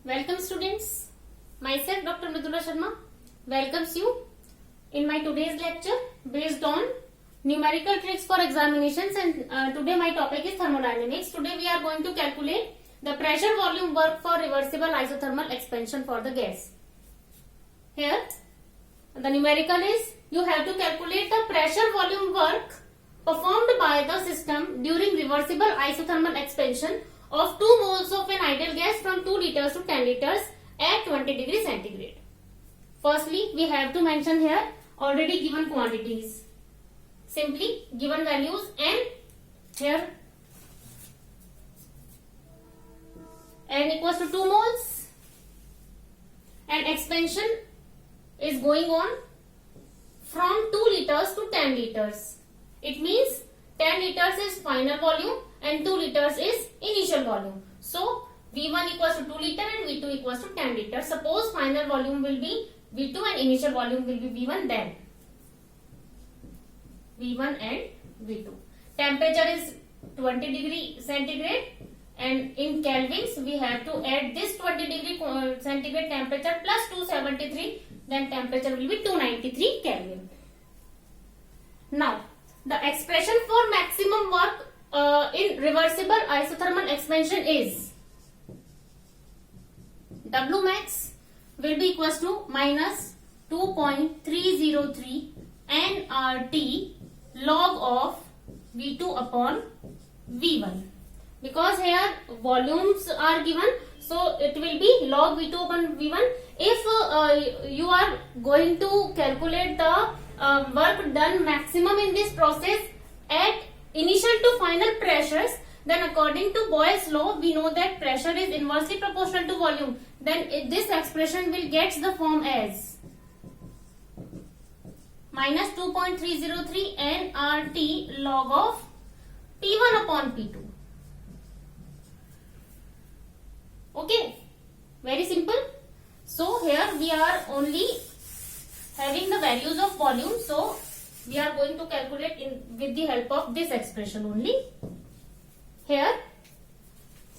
Welcome students. Myself Dr. Mridula Sharma welcomes you in my today's lecture based on numerical tricks for examinations, and today my topic is thermodynamics. Today we are going to calculate the pressure volume work for reversible isothermal expansion for the gas. Here the numerical is you have to calculate the pressure volume work performed by the system during reversible isothermal expansion of 2 moles of an ideal gas from 2 liters to 10 liters at 20 degrees centigrade. Firstly, we have to mention here already given quantities. Simply given values, and here n equals to 2 moles and expansion is going on from 2 liters to 10 liters. It means 10 liters is final volume and 2 liters is initial volume. So V1 equals to 2 liter and V2 equals to 10 liter. Suppose final volume will be V2 and initial volume will be V1, then V1 and V2. Temperature is 20 degree centigrade, and in kelvins we have to add this 20 degree centigrade temperature plus 273, then temperature will be 293 Kelvin. Now the expression for maximum work in reversible isothermal expansion is W max will be equals to minus 2.303 nRT log of V2 upon V1. Because here volumes are given, so it will be log V2 upon V1. If you are going to calculate the work done maximum in this process at initial to final pressures, then according to Boyle's law we know that pressure is inversely proportional to volume. Then this expression will get the form as minus 2.303 nRT log of P1 upon P2. Okay, very simple. So here we are only having the values of volume, so we are going to calculate with the help of this expression only. Here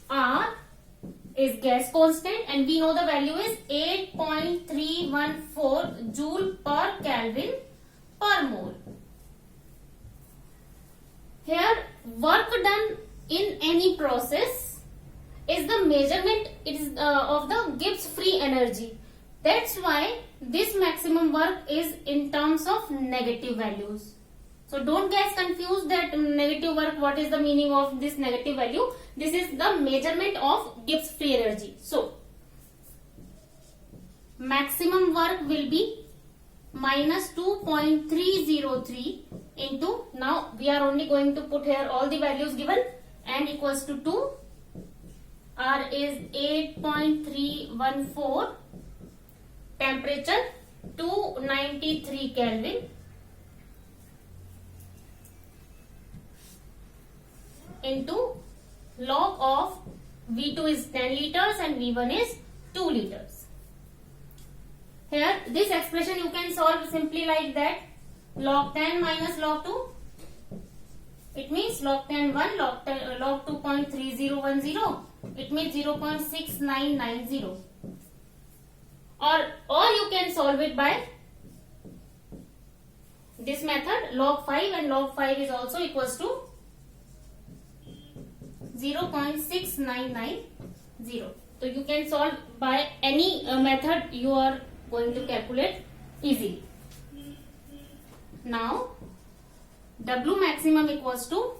R is gas constant and we know the value is 8.314 joule per Kelvin per mole. Here work done in any process is the measurement of the Gibbs free energy. That's why this maximum work is in terms of negative values. So don't get confused that negative work, what is the meaning of this negative value? This is the measurement of Gibbs free energy. So maximum work will be minus 2.303 into, now we are only going to put here all the values given, n equals to 2, R is 8.314, temperature 293 Kelvin into log of V2 is 10 liters and V1 is 2 liters. Here this expression you can solve simply like that, log 10 minus log 2. It means log 10 1, log 2.3010. It means 0.6990. Or you can solve it by this method, log 5, and log 5 is also equals to 0.6990. So you can solve by any method you are going to calculate easily. Now W maximum equals to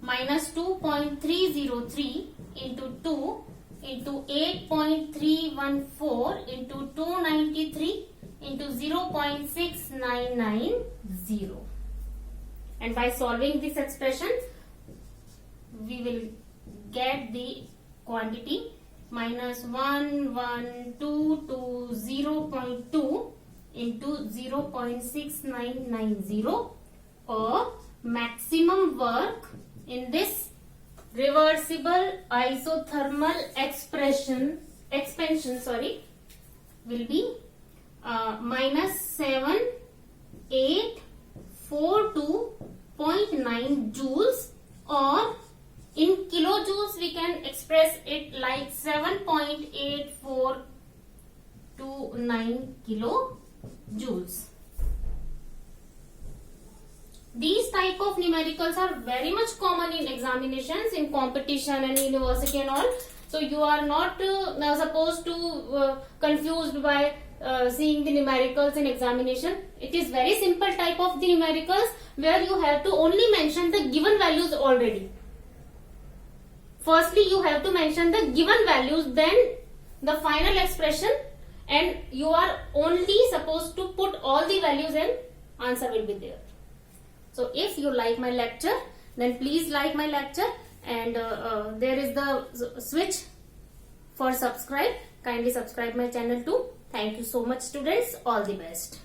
minus 2.303 into 2 into 8.314 into 293 into 0.6990, and by solving this expression we will get the quantity minus 1122 0.2 into 0.6990, or maximum work in this reversible isothermal expansion will be minus 7842.9 joules or In kilojoules, we can express it like 7.8429 kilojoules. These type of numericals are very much common in examinations, in competition and university and all. So you are not supposed to confused by seeing the numericals in examination. It is very simple type of the numericals where you have to only mention the given values already. Firstly, you have to mention the given values, then the final expression, and you are only supposed to put all the values and answer will be there. So if you like my lecture, then please like my lecture, and there is the switch for subscribe. Kindly subscribe my channel too. Thank you so much, students. All the best.